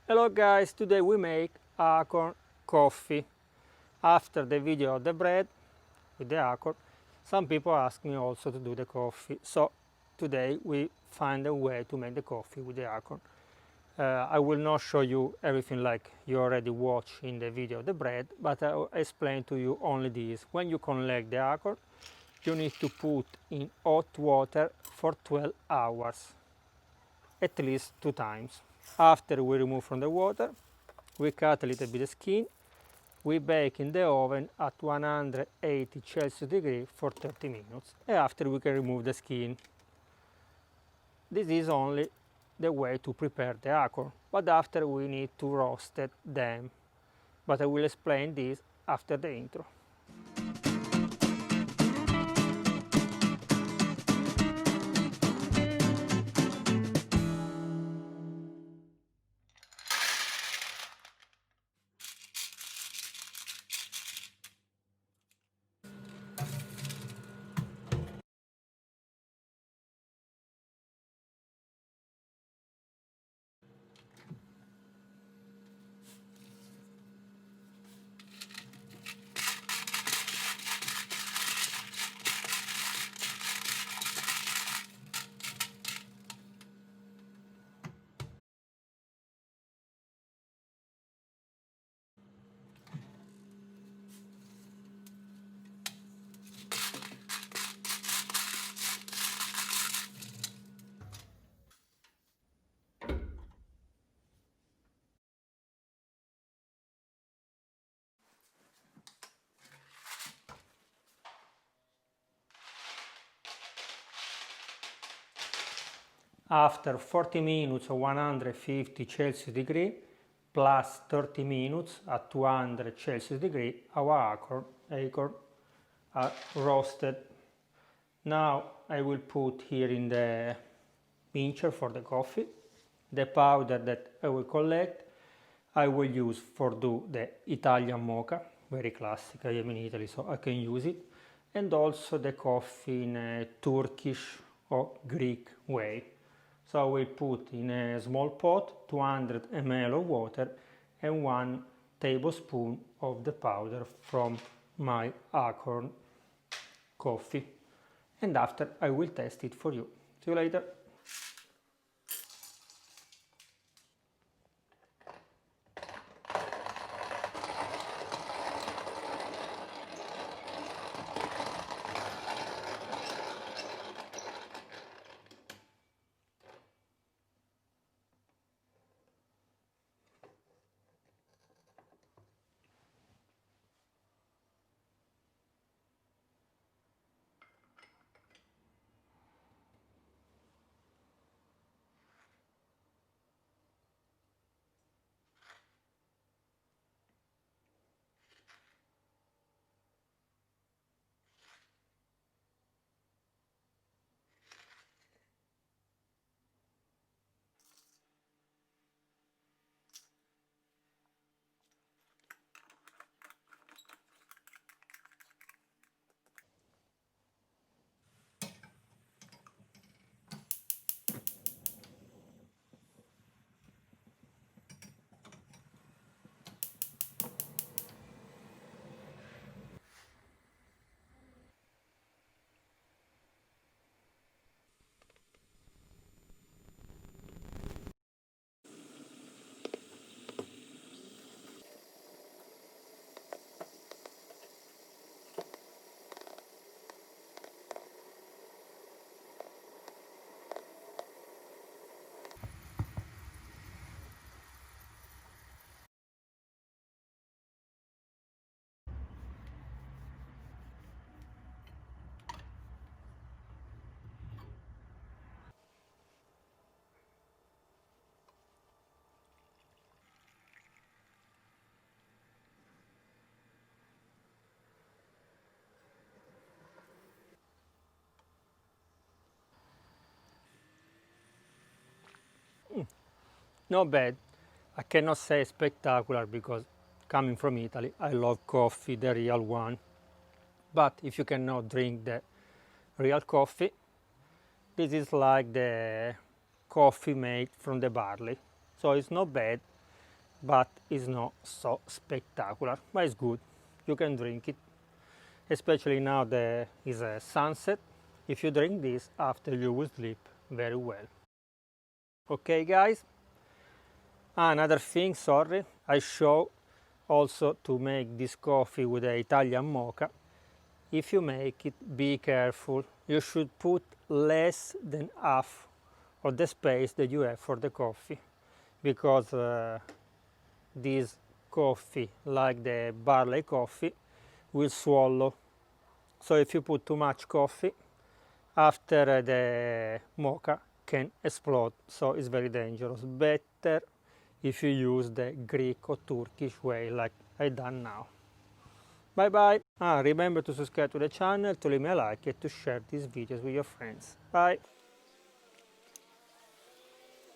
Hello guys, today we make acorn coffee. After the video of the bread with the acorn, some people ask me also to do the coffee. So today we find a way to make the coffee with the acorn. I will not show you everything like you already watched in the video of the bread, but I will explain to you only this. When you collect the acorn, you need to put in hot water for 12 hours, at least 2 times. After we remove from the water, we cut a little bit of skin. We bake in the oven at 180 Celsius degree for 30 minutes. And after we can remove the skin. This is only the way to prepare the acorn. But after we need to roast them. But I will explain this after the intro. After 40 minutes at 150 Celsius degree plus 30 minutes at 200 Celsius degree, our acorn are roasted. Now I will put here in the pincher for the coffee the powder that I will collect. I will use for do the Italian mocha, very classic. I am in Italy, so I can use it, and also the coffee in a Turkish or Greek way. So I will put in a small pot 200 ml of water and 1 tablespoon of the powder from my acorn coffee. And after I will test it for you. See you later. Not bad. I cannot say spectacular because coming from Italy, I love coffee, the real one. But if you cannot drink the real coffee, this is like the coffee made from the barley. So it's not bad. but it's not so spectacular, but it's good. You can drink it, especially now there is a sunset. If you drink this after, you will sleep very well. Okay guys, another thing, sorry, I show also to make this coffee with the Italian mocha. If you make it, be careful. You should put less than half of the space that you have for the coffee, because this coffee, like the barley coffee, will swallow. So if you put too much coffee, after the mocha can explode, so it's very dangerous. Better if you use the Greek or Turkish way like I done now. Bye bye. Remember to subscribe to the channel, to leave me a like and to share these videos with your friends. Bye.